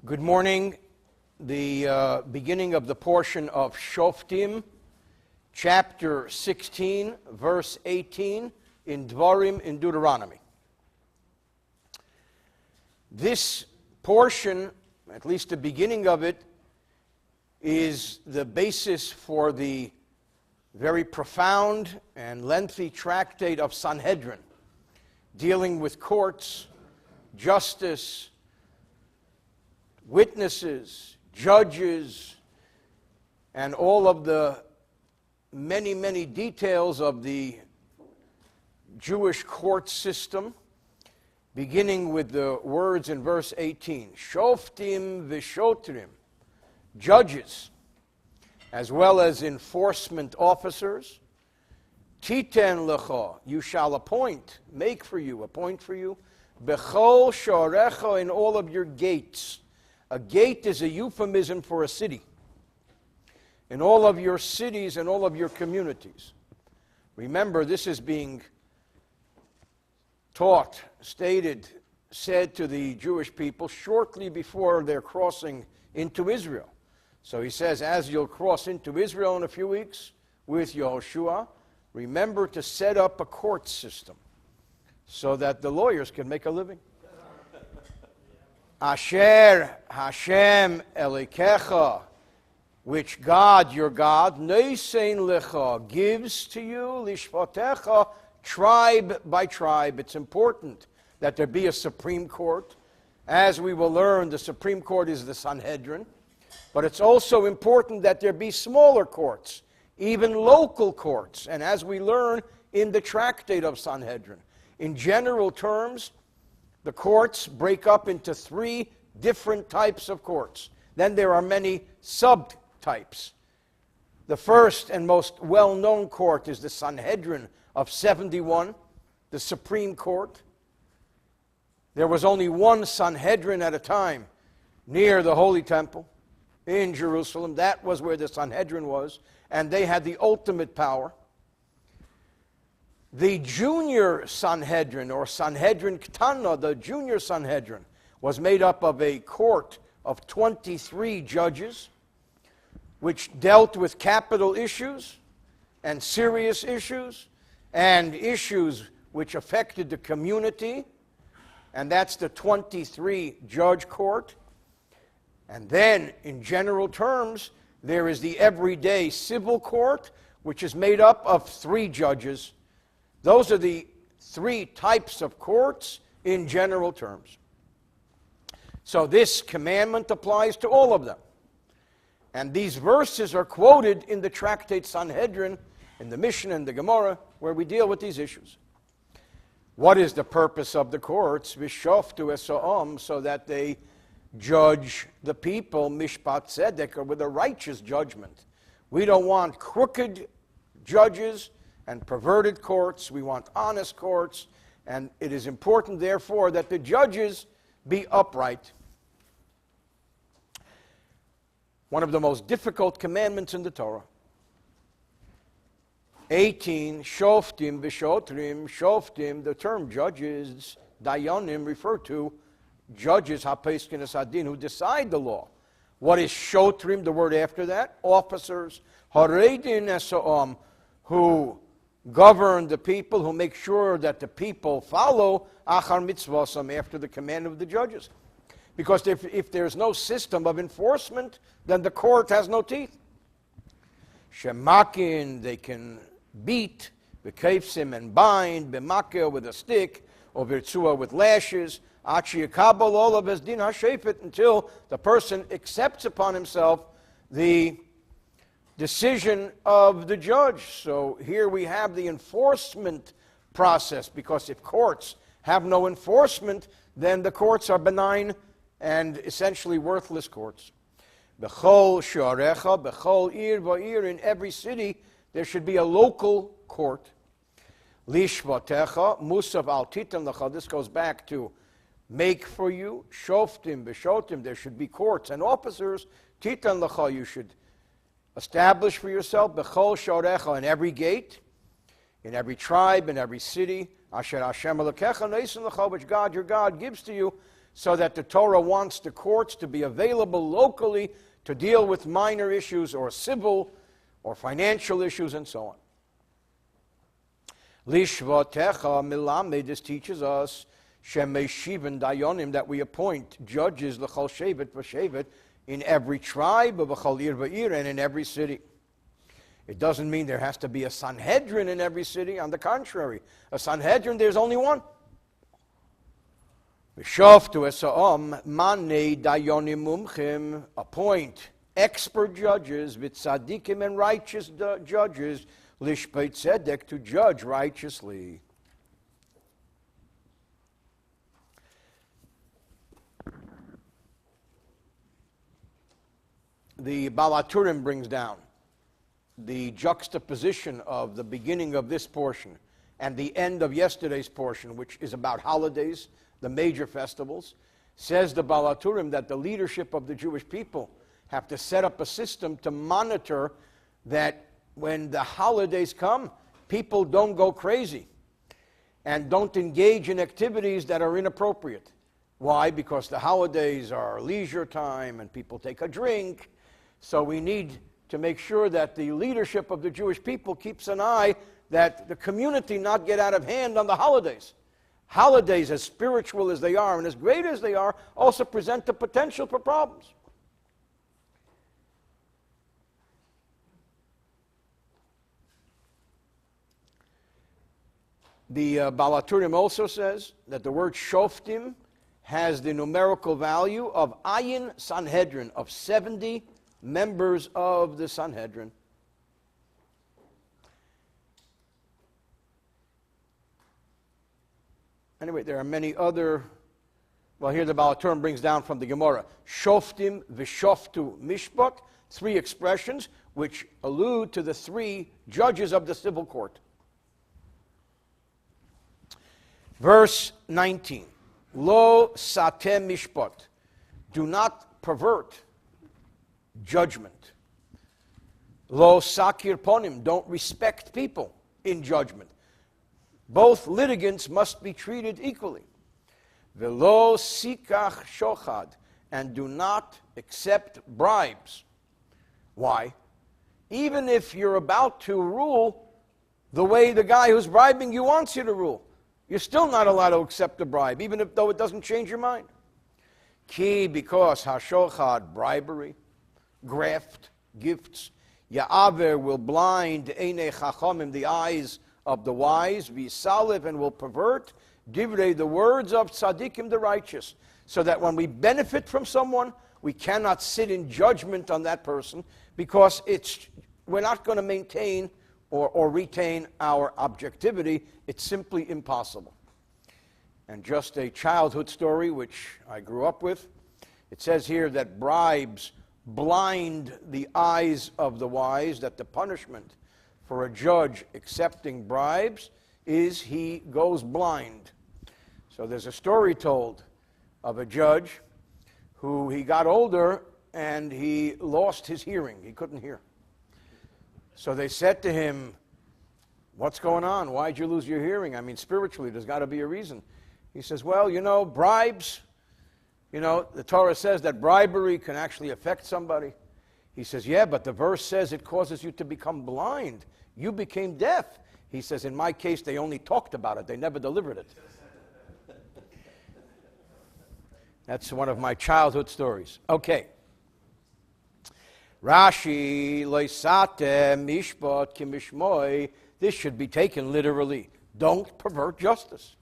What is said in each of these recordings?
Good morning. The beginning of the portion of Shoftim, chapter 16, verse 18, in Devarim, in Deuteronomy. This portion, at least the beginning of it, is the basis for the very profound and lengthy tractate of Sanhedrin, dealing with courts, justice, witnesses, judges, and all of the many, many details of the Jewish court system, beginning with the words in verse 18, Shoftim v'shotrim, judges, as well as enforcement officers. Titen lecha, you shall appoint, make for you, appoint for you, bechol shorecha, in all of your gates. A gate is a euphemism for a city. In all of your cities and all of your communities. Remember, this is being taught, stated, said to the Jewish people shortly before their crossing into Israel. So he says, as you'll cross into Israel in a few weeks with Yehoshua, remember to set up a court system so that the lawyers can make a living. Asher Hashem Elikecha, which God, your God, Neisein Lecha, gives to you, Lishvatecha, tribe by tribe. It's important that there be a Supreme Court. As we will learn, the Supreme Court is the Sanhedrin. But it's also important that there be smaller courts, even local courts. And as we learn in the tractate of Sanhedrin, in general terms, the courts break up into three different types of courts. Then there are many subtypes. The first and most well-known court is the Sanhedrin of 71, the Supreme Court. There was only one Sanhedrin at a time near the Holy Temple in Jerusalem. That was where the Sanhedrin was, and they had the ultimate power. The junior Sanhedrin, or Sanhedrin Ketana, the junior Sanhedrin, was made up of a court of 23 judges, which dealt with capital issues and serious issues and issues which affected the community, and that's the 23-judge court. And then, in general terms, there is the everyday civil court, which is made up of 3 judges. Those are the 3 types of courts in general terms. So this commandment applies to all of them. And these verses are quoted in the tractate Sanhedrin, in the Mishnah and the Gemara, where we deal with these issues. What is the purpose of the courts? V'shoftu esa'am, so that they judge the people, mishpat tzedek, or with a righteous judgment. We don't want crooked judges and perverted courts. We want honest courts, and it is important, therefore, that the judges be upright. One of the most difficult commandments in the Torah. 18, Shoftim v'shotrim. Shoftim, the term judges, dayanim, refer to judges, hapeskinas adin, who decide the law. What is shotrim, the word after that? Officers. Haredin esa'am, who govern the people, who make sure that the people follow achar mitzvosam, after the command of the judges. Because if there's no system of enforcement, then the court has no teeth. Shemakin, they can beat, v'keifsim, and bind, b'makel, with a stick, or v'rtzua, with lashes, achi yakabel olav as din hashefet, until the person accepts upon himself the decision of the judge. So here we have the enforcement process, because if courts have no enforcement, then the courts are benign and essentially worthless courts. Bechol shorecha, bechol ir va'ir, in every city there should be a local court. Lishvatecha, musav al titan lecha, this goes back to make for you. Shoftim b'shotim, there should be courts and officers. Titan lecha, you should establish for yourself. Bechol shorecha, in every gate, in every tribe, in every city. Asher Hashem Elokecha Neisein Lecha, which God, your God, gives to you. so that the Torah wants the courts to be available locally to deal with minor issues or civil or financial issues and so on. Lishvatecha milamed, this teaches us, shemeshivan dayonim, that we appoint judges l'chol shevet v'shevet in every tribe of v'chol ir v'ir, and in every city. It doesn't mean there has to be a Sanhedrin in every city. On the contrary, a Sanhedrin, there's only one. Shoftu esa'om manei dayonim mumchim, appoint expert judges, v'tzadikim, and righteous judges, lishpei tzedek, to judge righteously. The Balaturim brings down the juxtaposition of the beginning of this portion and the end of yesterday's portion, which is about holidays, the major festivals. Says the Balaturim that the leadership of the Jewish people have to set up a system to monitor that when the holidays come, people don't go crazy and don't engage in activities that are inappropriate. Why? Because the holidays are leisure time and people take a drink. So we need to make sure that the leadership of the Jewish people keeps an eye that the community not get out of hand on the holidays. Holidays, as spiritual as they are and as great as they are, also present the potential for problems. The Balaturim also says that the word Shoftim has the numerical value of Ayin Sanhedrin, of 70 members of the Sanhedrin. Anyway, there are many other, well, here the Balaturim brings down from the Gemara, Shoftim v'shoftu mishpat, 3 expressions which allude to the 3 judges of the civil court. Verse 19, Lo satem mishpat, do not pervert judgment. Lo sakir ponim, don't respect people in judgment. Both litigants must be treated equally. Velo sikach shochad, and do not accept bribes. Why? Even if you're about to rule the way the guy who's bribing you wants you to rule, you're still not allowed to accept a bribe, even though it doesn't change your mind. Ki, because hashochad, bribery, graft, gifts, ya'aver, will blind einei chachamim, the eyes of the wise, v'salev, and will pervert divrei, the words of tzadikim, the righteous, so that when we benefit from someone, we cannot sit in judgment on that person because we're not going to maintain or retain our objectivity. It's simply impossible. And just a childhood story which I grew up with, it says here that bribes blind the eyes of the wise, that the punishment for a judge accepting bribes is he goes blind. So there's a story told of a judge who he got older and he lost his hearing. He couldn't hear. So they said to him, what's going on? Why'd you lose your hearing? I mean, spiritually, there's got to be a reason. He says, well, bribes, the Torah says that bribery can actually affect somebody. He says, yeah, but the verse says it causes you to become blind. You became deaf. He says, in my case, they only talked about it. They never delivered it. That's one of my childhood stories. Okay. Rashi, loisate mishpat kimishmoi. This should be taken literally. Don't pervert justice.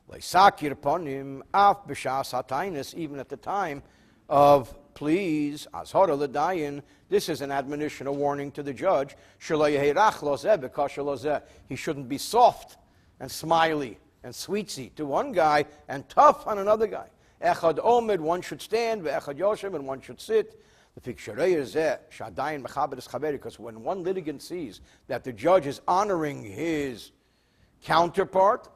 Loisakir ponim af b'shas hatainis, even at the time of pleas, azhara l'dayin. This is an admonition, a warning to the judge. Shelo yeherach lozeh b'kasher lozeh. He shouldn't be soft and smiley and sweetsy to one guy and tough on another guy. Echad omed, one should stand, ve'echad yoshev, and one should sit. Because when one litigant sees that the judge is honoring his counterpart,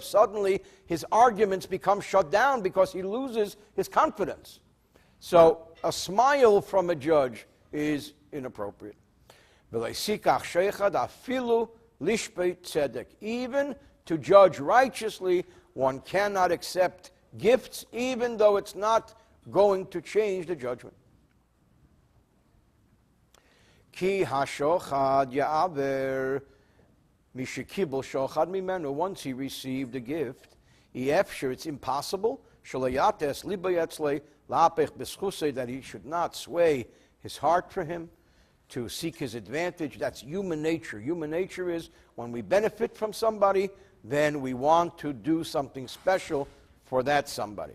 suddenly his arguments become shut down because he loses his confidence. So a smile from a judge is inappropriate. Even to judge righteously one cannot accept gifts even though it's not going to change the judgment. Ki hashochad ya'aver mishikibel shochad mimenu. Once he received a gift, it's impossible that he should not sway his heart for him to seek his advantage. That's human nature. Human nature is when we benefit from somebody, then we want to do something special for that somebody.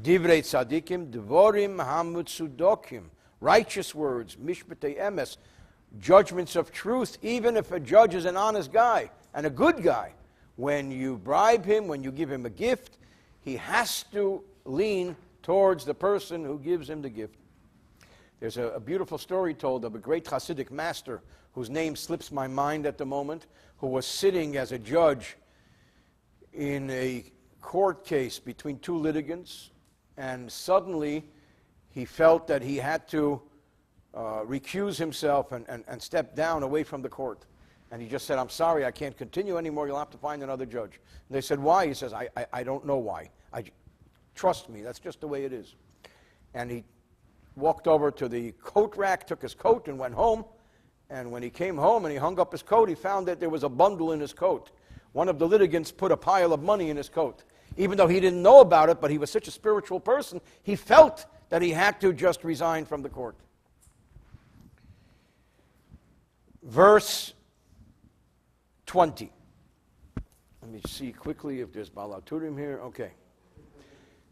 Divrei tzadikim, devarim hamutsudokim, righteous words, mishpatei emes, judgments of truth, even if a judge is an honest guy and a good guy. When you bribe him, when you give him a gift, he has to lean towards the person who gives him the gift. There's a beautiful story told of a great Hasidic master whose name slips my mind at the moment, who was sitting as a judge in a court case between two litigants, and suddenly he felt that he had to recuse himself and step down away from the court. And he just said, "I'm sorry, I can't continue anymore. You'll have to find another judge." And they said, "Why?" He says, I don't know why. Trust me, that's just the way it is." And he walked over to the coat rack, took his coat, and went home. And when he came home and he hung up his coat, he found that there was a bundle in his coat. One of the litigants put a pile of money in his coat. Even though he didn't know about it, but he was such a spiritual person, he felt that he had to just resign from the court. Verse 20. Let me see quickly if there's Balaturim here. Okay.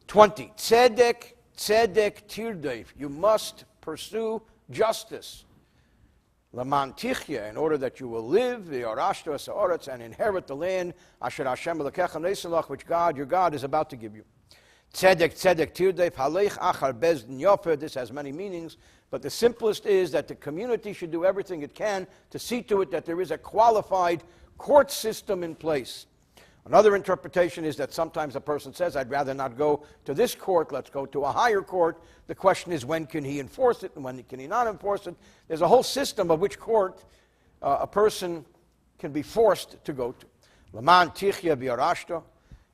20. Tzedek tirdeif. You must pursue justice. Laman tichya, in order that you will live, the orashto ha'oretz, and inherit the land, asher Hashem elokecha nesalach, which God, your God, is about to give you. Tzedek tirdeif, halech achar bezdin yofer. This has many meanings, but the simplest is that the community should do everything it can to see to it that there is a qualified court system in place. Another interpretation is that sometimes a person says, "I'd rather not go to this court, let's go to a higher court." The question is, when can he enforce it and when can he not enforce it? There's a whole system of which court a person can be forced to go to. Laman tichya v'yarashta,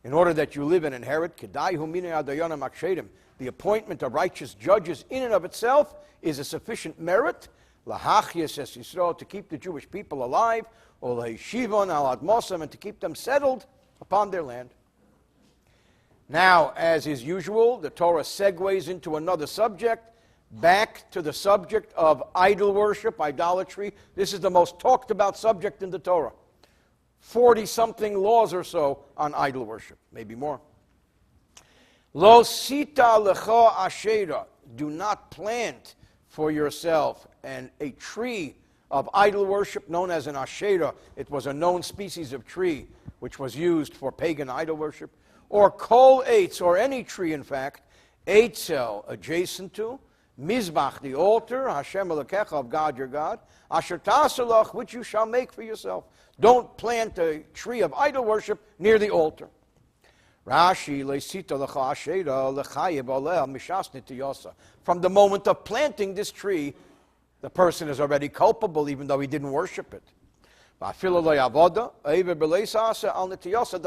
in order that you live and inherit. Kedai hu minei adayana makshedim. The appointment of righteous judges in and of itself is a sufficient merit. Lahachyas es Yisrael, to keep the Jewish people alive. Or lahishivon al admosam, and to keep them settled upon their land. Now, as is usual, the Torah segues into another subject, back to the subject of idol worship, idolatry. This is the most talked about subject in the Torah. 40-something laws or so on idol worship, maybe more. Lo sita lecha ashera, do not plant for yourself a tree of idol worship known as an asherah. It was a known species of tree which was used for pagan idol worship. Or kol eitz, or any tree in fact, eitzel, adjacent to, mizbach, the altar, Hashem elokecha, of God your God, asher ta'asalach, which you shall make for yourself. Don't plant a tree of idol worship near the altar. Rashi, leisita lecha asherah lechayev oleh mishas nitiyosa. From the moment of planting this tree, the person is already culpable even though he didn't worship it. The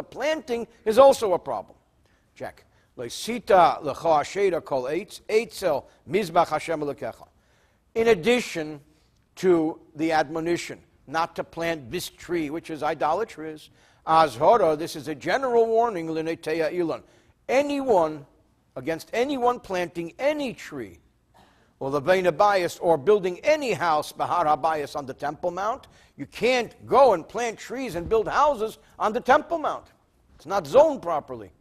planting is also a problem. Check. In addition to the admonition not to plant this tree, which is idolatrous, azhara, this is a general warning, against anyone planting any tree, or the Vein Abayas, or building any house, Bahar Abayas, on the Temple Mount. You can't go and plant trees and build houses on the Temple Mount. It's not zoned properly.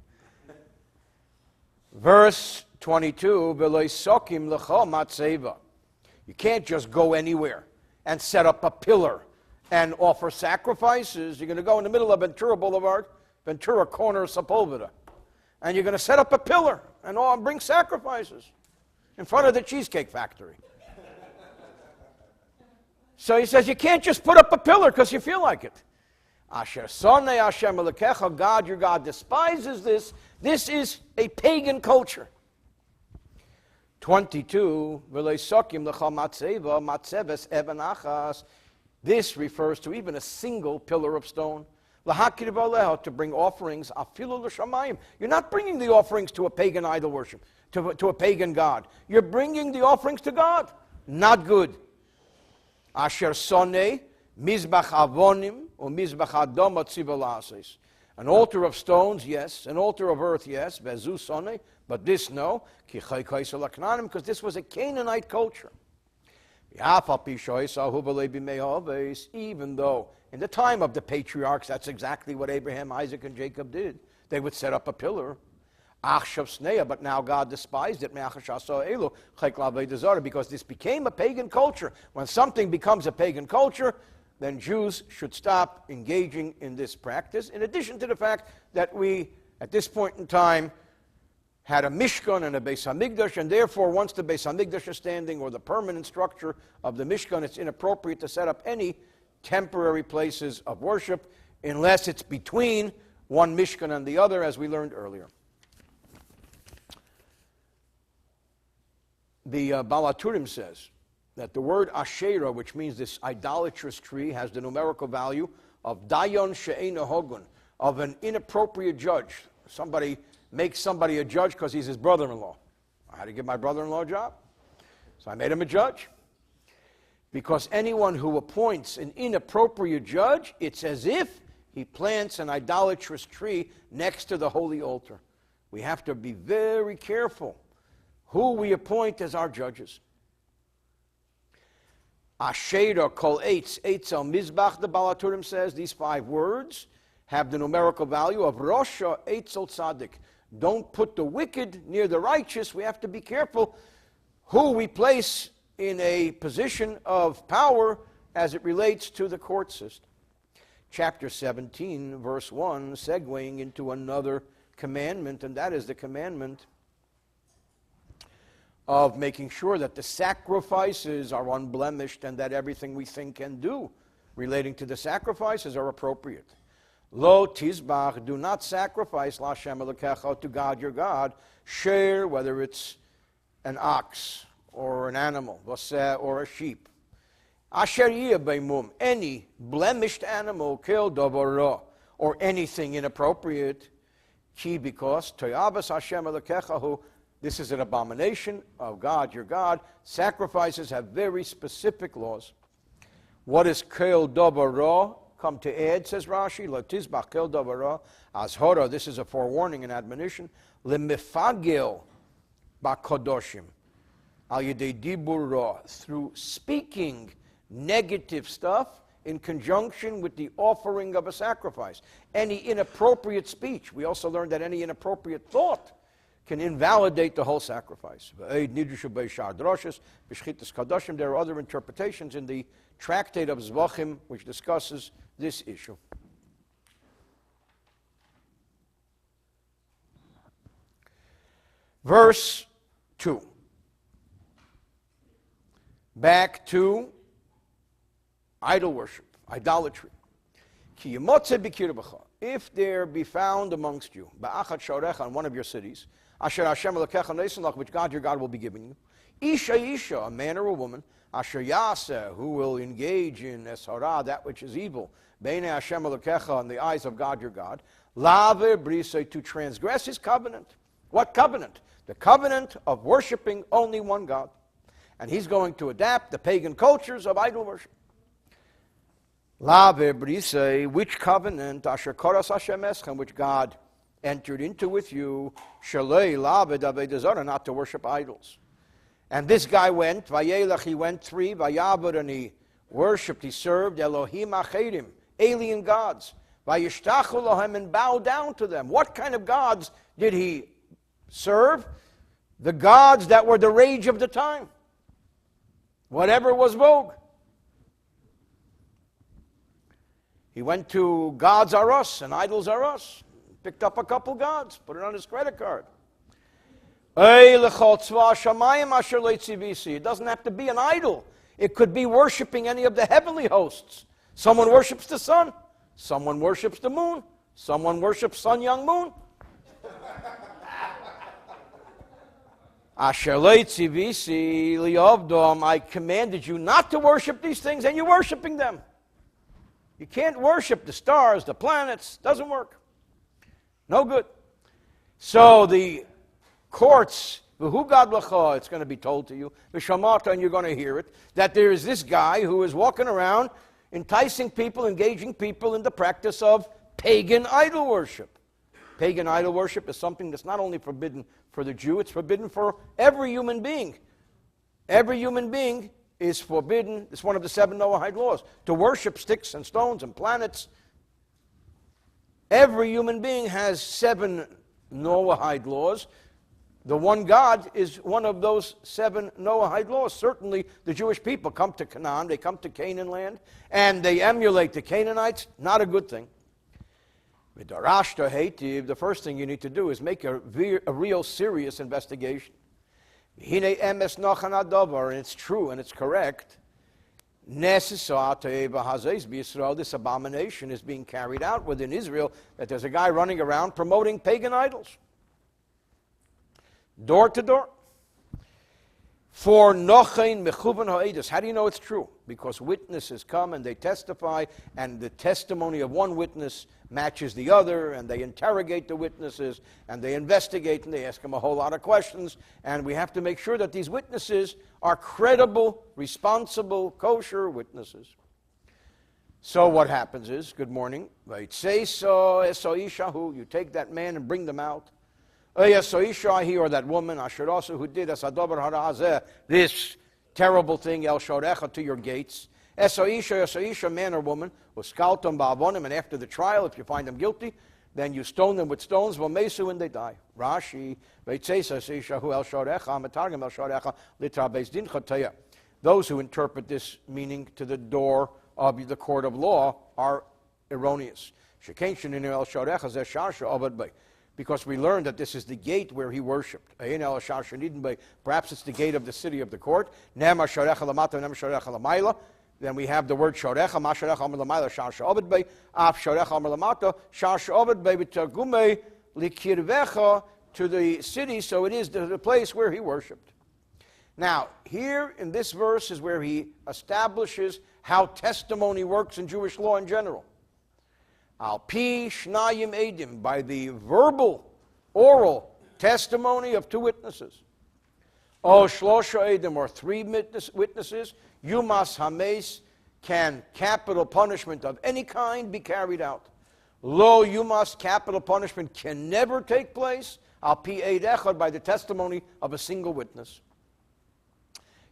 Verse 22, V'leisokim lecha matzeva. You can't just go anywhere and set up a pillar and offer sacrifices. You're going to go in the middle of Ventura Boulevard, Ventura corner of Sepulveda, and you're going to set up a pillar and bring sacrifices in front of the Cheesecake Factory. So he says, you can't just put up a pillar because you feel like it. Asher sonei Hashem elokecha, God your God despises this. This is a pagan culture. 22, v'leisokim lecha matzeva, matzeves even achas. This refers to even a single pillar of stone. lahakir v'aleha, to bring offerings, afilu l'shamayim. You're not bringing the offerings to a pagan idol worship, to a pagan god. You're bringing the offerings to God. Not good. Asher sonei mizbach avonim or mizbach adom atziva la'ases. An altar of stones, yes. An altar of earth, yes. Bezu sonei, but this no. Ki chay kaisa laknanim, because this was a Canaanite culture. Even though in the time of the patriarchs, that's exactly what Abraham, Isaac, and Jacob did. They would set up a pillar. But now God despised it because this became a pagan culture. When something becomes a pagan culture, then Jews should stop engaging in this practice, in addition to the fact that we, at this point in time, had a Mishkan and a Beis HaMikdash, and therefore once the Beis HaMikdash is standing, or the permanent structure of the Mishkan, it's inappropriate to set up any temporary places of worship unless it's between one Mishkan and the other, as we learned earlier. The Balaturim says that the word Asherah, which means this idolatrous tree, has the numerical value of Dayon She'ena Hogun, of an inappropriate judge. Somebody makes somebody a judge because he's his brother-in-law. I had to give my brother-in-law a job, so I made him a judge. Because anyone who appoints an inappropriate judge, it's as if he plants an idolatrous tree next to the holy altar. We have to be very careful who we appoint as our judges. Asherah kol eitz, eitz al mizbach, the Balaturim says, these 5 words have the numerical value of Rosha eitz al tzaddik. Don't put the wicked near the righteous. We have to be careful who we place in a position of power as it relates to the court system. Chapter 17, verse 1, segueing into another commandment, and that is the commandment of making sure that the sacrifices are unblemished and that everything we think and do relating to the sacrifices are appropriate. Lo tizbach, do not sacrifice l'Hashem Elokecha, to God your God. Share, whether it's an ox or an animal, or a sheep. Asher yeh beimum, any blemished animal, kill davara, or anything inappropriate. Ki, because toyavas Hashem Elokecha hu, this is an abomination of God your God. Sacrifices have very specific laws. What is kill davara? Come to add, says Rashi, Latizbach kel davara, azhora, this is a forewarning and admonition, lemifagil bakodoshim, al yedei dibura, through speaking negative stuff in conjunction with the offering of a sacrifice. Any inappropriate speech, we also learned that any inappropriate thought can invalidate the whole sacrifice. There are other interpretations in the tractate of Zvachim which discusses this issue. Verse 2. Back to idol worship, idolatry. If there be found amongst you, on one of your cities, which God your God will be giving you, Isha, a man or a woman, Asher Yaseh, who will engage in Esharah, that which is evil, Beinei Hashem Elokecha, in the eyes of God your God, Lave Brise, to transgress his covenant. What covenant? The covenant of worshiping only one God. And he's going to adapt the pagan cultures of idol worship. Lave Brise, which covenant? Asher Koras Hashem Eschem, which God entered into with you, Shalei Lave Daved Zara, not to worship idols. And this guy went, Vayelach, he went 3, Vayavod, and he worshipped, he served Elohim Acherim, alien gods, Vayishtachu Lohem, and bowed down to them. What kind of gods did he serve? The gods that were the rage of the time. Whatever was vogue. He went to gods are us and idols are us. Picked up a couple gods, put it on his credit card. It doesn't have to be an idol. It could be worshiping any of the heavenly hosts. Someone worships the sun. Someone worships the moon. Someone worships sun, young moon. I commanded you not to worship these things, and you're worshiping them. You can't worship the stars, the planets. Doesn't work. No good. So the courts, it's going to be told to you, and you're going to hear it, that there is this guy who is walking around enticing people, engaging people in the practice of pagan idol worship. Pagan idol worship is something that's not only forbidden for the Jew, it's forbidden for every human being. Every human being is forbidden, it's one of the 7 Noahide laws, to worship sticks and stones and planets. Every human being has 7 Noahide laws. The one God is one of those 7 Noahide laws. Certainly the Jewish people come to Canaan, they come to Canaan land, and they emulate the Canaanites. Not a good thing. The first thing you need to do is make a real serious investigation. And it's true and it's correct. This abomination is being carried out within Israel, that there's a guy running around promoting pagan idols. Door to door. For nochein mechuvan ha'edus. How do you know it's true? Because witnesses come and they testify, and the testimony of one witness matches the other, and they interrogate the witnesses, and they investigate, and they ask them a whole lot of questions, and we have to make sure that these witnesses are credible, responsible, kosher witnesses. So what happens is, good morning, you take that man and bring them out. He or that woman, who did this terrible thing, to your gates. Man or woman, and after the trial, if you find them guilty, then you stone them with stones, and they die. Rashi, those who interpret this meaning to the door of the court of law are erroneous. Because we learned that this is the gate where he worshipped. Perhaps it's the gate of the city of the court. Then we have the word shorecha, ma shorecha amar lamayla, shar she'ovid bei, af shorecha amar lamata, shar she'ovid bei, b'targumei likirvecha, to the city, so it is the place where he worshipped. Now, here in this verse is where he establishes how testimony works in Jewish law in general. Al pi shnayim edim, by the verbal, oral testimony of 2 witnesses. O shlosha edim, or 3 witnesses. Yumas hames, can capital punishment of any kind be carried out? Lo yumas, capital punishment can never take place. Al pi eid echad, by the testimony of a single witness.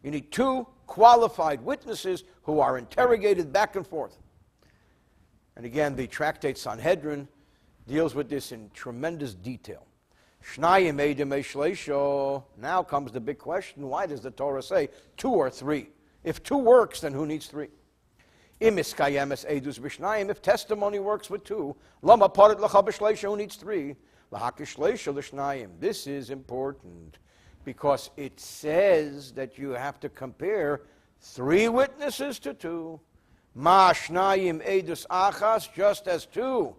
You need 2 qualified witnesses who are interrogated back and forth. And again, the tractate Sanhedrin deals with this in tremendous detail. Shnayim eidim eishleisho. Now comes the big question: why does the Torah say 2 or 3? If 2 works, then who needs 3? Im iskayemes eidus b'shnayim. If testimony works with 2, lama parit lacha b'shleisho. Who needs 3? Lahakishleisho l'shnayim. This is important because it says that you have to compare 3 witnesses to 2. Ma shnayim edus achas, just as 2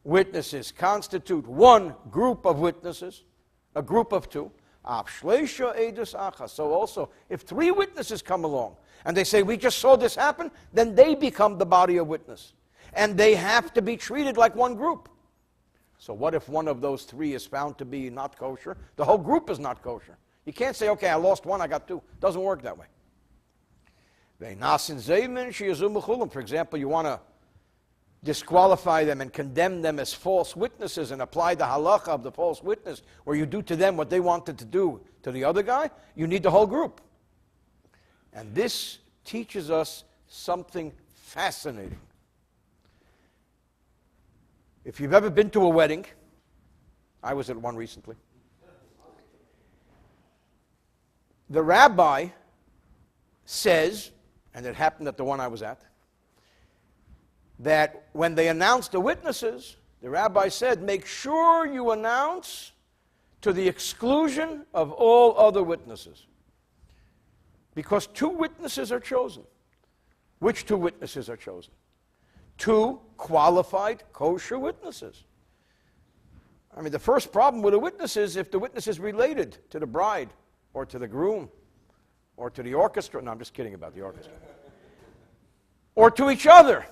witnesses constitute one group of witnesses, a group of 2. Av shleisha edus achas. So also, if 3 witnesses come along and they say, we just saw this happen, then they become the body of witness. And they have to be treated like one group. So what if one of those 3 is found to be not kosher? The whole group is not kosher. You can't say, okay, I lost 1, I got 2. It doesn't work that way. For example, you want to disqualify them and condemn them as false witnesses and apply the halacha of the false witness, where you do to them what they wanted to do to the other guy. You need the whole group. And this teaches us something fascinating. If you've ever been to a wedding, I was at one recently, the rabbi says, and it happened at the one I was at, that when they announced the witnesses, the rabbi said, make sure you announce to the exclusion of all other witnesses. Because 2 witnesses are chosen. Which 2 witnesses are chosen? 2 qualified kosher witnesses. I mean, the first problem with a witness is if the witness is related to the bride or to the groom or to the orchestra. No, I'm just kidding about the orchestra. Or to each other.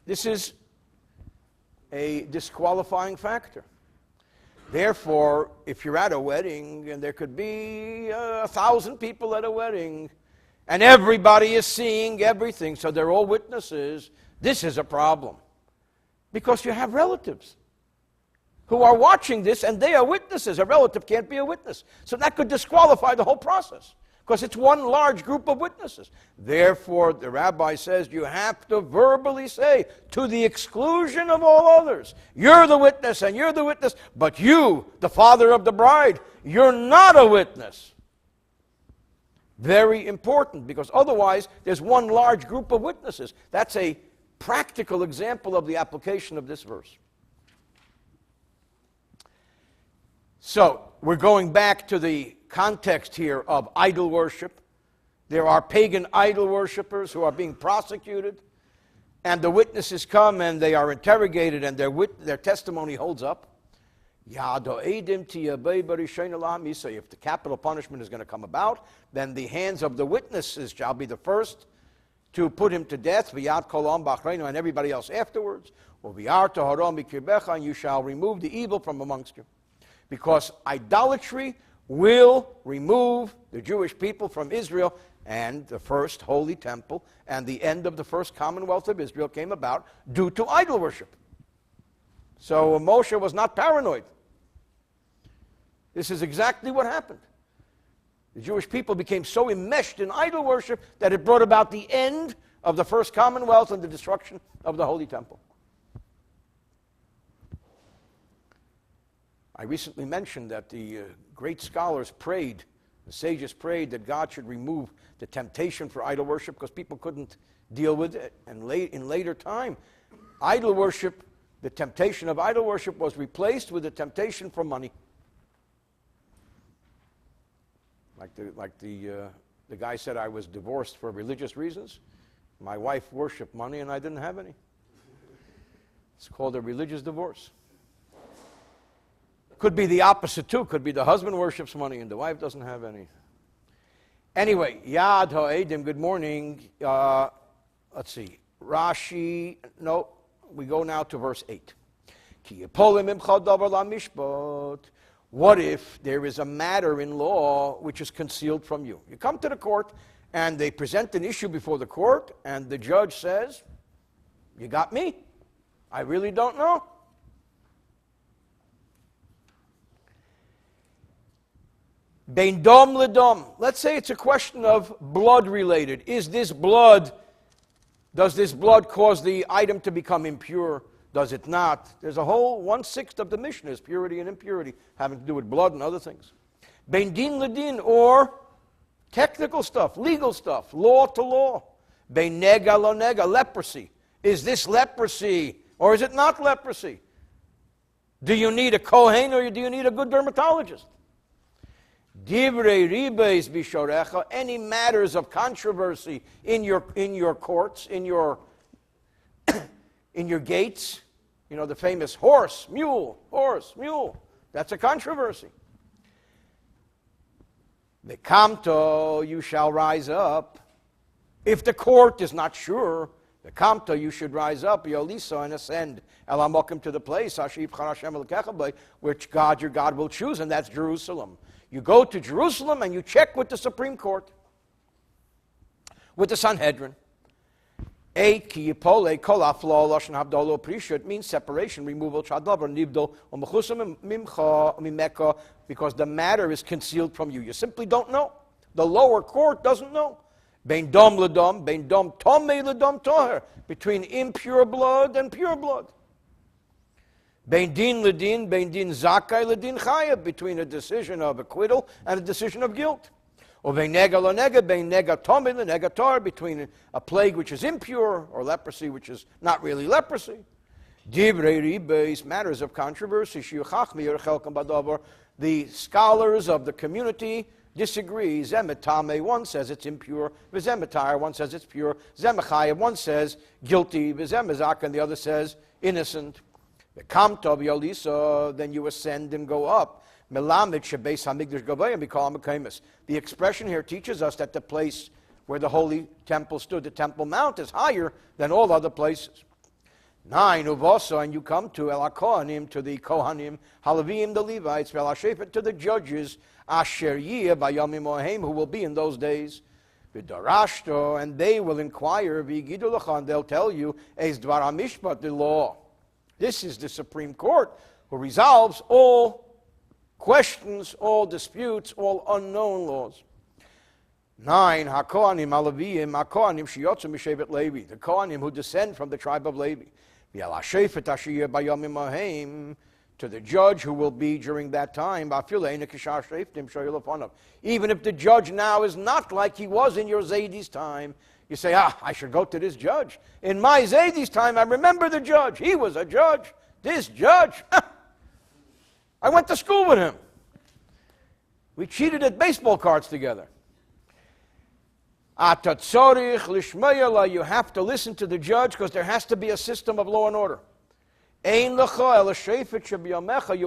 This is a disqualifying factor. Therefore, if you're at a wedding and there could be 1,000 people at a wedding and everybody is seeing everything, so they're all witnesses, this is a problem. Because you have relatives who are watching this and they are witnesses. A relative can't be a witness. So that could disqualify the whole process because it's one large group of witnesses. Therefore, the rabbi says you have to verbally say, to the exclusion of all others, you're the witness and you're the witness, but you, the father of the bride, you're not a witness. Very important, because otherwise there's one large group of witnesses. That's a practical example of the application of this verse. So, we're going back to the context here of idol worship. There are pagan idol worshippers who are being prosecuted, and the witnesses come and they are interrogated, and their testimony holds up. If the capital punishment is going to come about, then the hands of the witnesses shall be the first to put him to death, and everybody else afterwards. And you shall remove the evil from amongst you. Because idolatry will remove the Jewish people from Israel, and the first holy temple and the end of the first commonwealth of Israel came about due to idol worship. So Moshe was not paranoid. This is exactly what happened. The Jewish people became so enmeshed in idol worship that it brought about the end of the first commonwealth and the destruction of the holy temple. I recently mentioned that the great scholars prayed, the sages prayed that God should remove the temptation for idol worship because people couldn't deal with it. And in later time, idol worship, the temptation of idol worship was replaced with the temptation for money. Like the guy said, I was divorced for religious reasons. My wife worshiped money and I didn't have any. It's called a religious divorce. Could be the opposite too. Could be the husband worships money and the wife doesn't have any. Anyway, Yad Ha'edim, good morning. Let's see. Rashi, no, we go now to verse 8. What if there is a matter in law which is concealed from you? You come to the court and they present an issue before the court and the judge says, you got me? I really don't know. Bein dom ledom. Let's say it's a question of blood related. Does this blood cause the item to become impure? Does it not? There's a whole 1/6 of the Mishnah is purity and impurity, having to do with blood and other things. Bein din ledin, or technical stuff, legal stuff, law to law. Bein nega lo nega, leprosy. Is this leprosy or is it not leprosy? Do you need a Kohen or do you need a good dermatologist? Divrei ribeis bishorecha, any matters of controversy in your courts, in your gates, you know, the famous horse, mule, that's a controversy. The kamto, you shall rise up. If the court is not sure, the kamto, you should rise up, yolisa, and ascend, elamokim, to the place, which God, your God, will choose, and that's Jerusalem. You go to Jerusalem and you check with the Supreme Court, with the Sanhedrin. 8, ki yipole kol aflo lashon havdalo prisha. It means separation, removal, chadavar nivdol umechusam mimcha mimeka, because the matter is concealed from you. You simply don't know. The lower court doesn't know. Bein dom ledom, bein dom tomei ledom toher, between impure blood and pure blood. Bein din ledin, bein din zakai ledin chayab, between a decision of acquittal and a decision of guilt. Or bein nega lo nega, bein nega tomei le nega tor, between a plague which is impure or leprosy which is not really leprosy. Divrei ribeis, matters of controversy. The scholars of the community disagree. Zemetame, one says it's impure. Vizemetar, one says it's pure. Zemechayab, one says guilty. Vizemezak, and the other says innocent. The kamtov yolisa, then you ascend and go up. Melamid shebeis hamigdash gavayim b'kol ha'mekaymis. The expression here teaches us that the place where the holy temple stood, the Temple Mount, is higher than all other places. 9, Uvosa, and you come to El HaKohanim, to the Kohanim, Halavim, the Levites, Vel HaShephet, to the judges, Asher Yeh Bayamim Ohem, who will be in those days, V'darashto, and they will inquire, V'yigidu Lecha, and they'll tell you, Es Dvar HaMishpat, the law. This is the Supreme Court, who resolves all questions, all disputes, all unknown laws. 9, HaKohanim, Halavim, HaKohanim, Shiyotzu Mishevet Levi, the Kohanim who descend from the tribe of Levi. V'yal HaShephet Asher Yeh Bayamim Ohem, to the judge who will be during that time, even if the judge now is not like he was in your Zaydi's time. You say, I should go to this judge. In my Zaydi's time, I remember the judge. He was a judge. This judge, I went to school with him. We cheated at baseball cards together. You have to listen to the judge because there has to be a system of law and order. You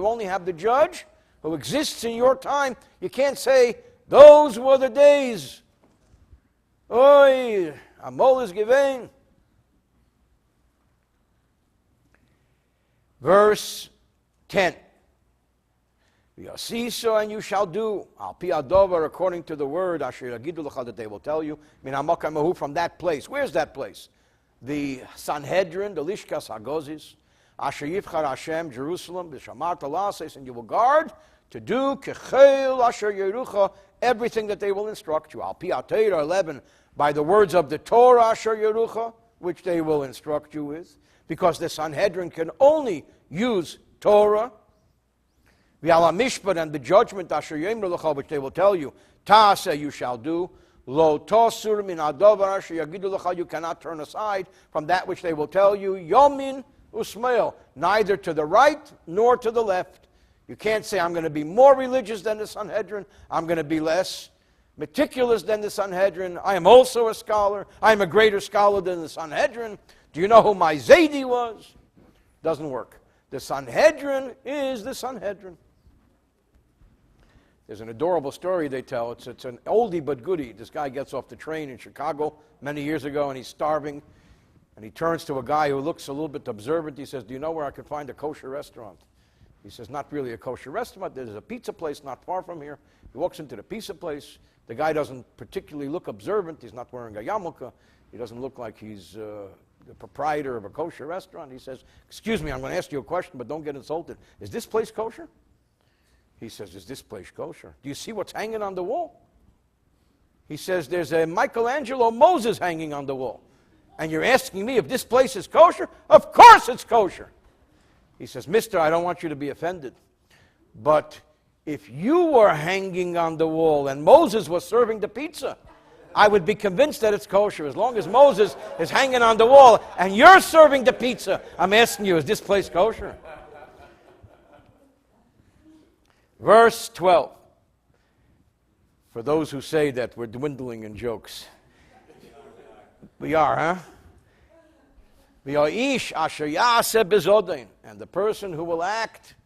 only have the judge who exists in your time. You can't say, those were the days. Oy, Amol is given. Verse 10. And you shall do, al pi adover, according to the word, asher yagidu lecha, that they will tell you, min hamakamahu, from that place. Where's that place? The Sanhedrin, the Lishkas Hagozis. Asher Yivchar Hashem, Jerusalem, B'shamar Talases, and you will guard to do Kechel Asher Yerucha, everything that they will instruct you. Al Pi HaTorah 11, by the words of the Torah Asher Yerucha, which they will instruct you with, because the Sanhedrin can only use Torah. V'al HaMishpat, and the judgment Asher Yemru Lecha, which they will tell you, Ta'aseh, you shall do. Lo tosur min adovar asher yagidu lecha, you cannot turn aside from that which they will tell you. Yomin Usmail, neither to the right nor to the left. You can't say, I'm going to be more religious than the Sanhedrin. I'm going to be less meticulous than the Sanhedrin. I am also a scholar. I'm a greater scholar than the Sanhedrin. Do you know who my Zaydi was? Doesn't work. The Sanhedrin is the Sanhedrin. There's an adorable story they tell. It's an oldie but goodie. This guy gets off the train in Chicago many years ago, and he's starving. And he turns to a guy who looks a little bit observant. He says, do you know where I could find a kosher restaurant? He says, not really a kosher restaurant. There's a pizza place not far from here. He walks into the pizza place. The guy doesn't particularly look observant. He's not wearing a yarmulke. He doesn't look like he's the proprietor of a kosher restaurant. He says, excuse me, I'm going to ask you a question, but don't get insulted. Is this place kosher? He says, is this place kosher? Do you see what's hanging on the wall? He says, there's a Michelangelo Moses hanging on the wall. And you're asking me if this place is kosher? Of course it's kosher. He says, mister, I don't want you to be offended, but if you were hanging on the wall and Moses was serving the pizza, I would be convinced that it's kosher. As long as Moses is hanging on the wall and you're serving the pizza, I'm asking you, is this place kosher? Verse 12. For those who say that we're dwindling in jokes. We are, huh? And the person who will act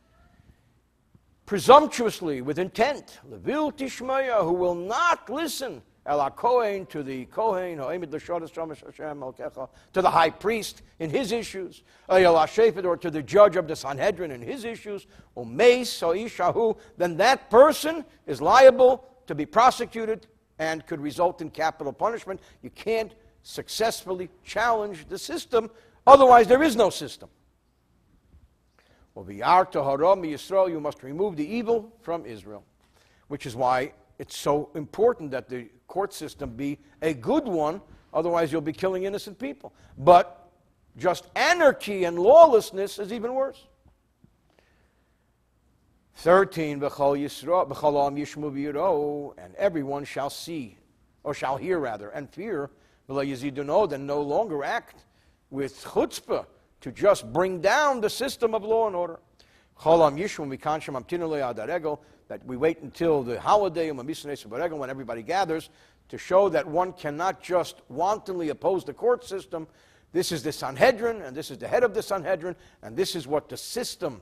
presumptuously with intent, who will not listen, to the Kohen, to the high priest in his issues, or to the judge of the Sanhedrin in his issues, then that person is liable to be prosecuted and could result in capital punishment. You can't successfully challenge the system, otherwise there is no system. You must remove the evil from Israel, which is why it's so important that the court system be a good one, otherwise you'll be killing innocent people. But just anarchy and lawlessness is even worse. 13, and everyone shall see, or shall hear rather, and fear, then no longer act with chutzpah to just bring down the system of law and order. That we wait until the holiday when everybody gathers to show that one cannot just wantonly oppose the court system. This is the Sanhedrin, and this is the head of the Sanhedrin, and this is what the system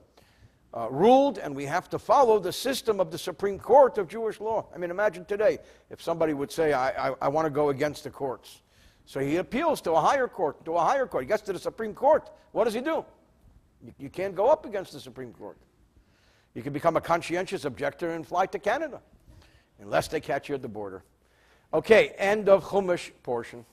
ruled, and we have to follow the system of the Supreme Court of Jewish law. I mean, imagine today if somebody would say, I want to go against the courts. So he appeals to a higher court, He gets to the Supreme Court. What does he do? You can't go up against the Supreme Court. You can become a conscientious objector and fly to Canada, unless they catch you at the border. Okay, end of Chumash portion.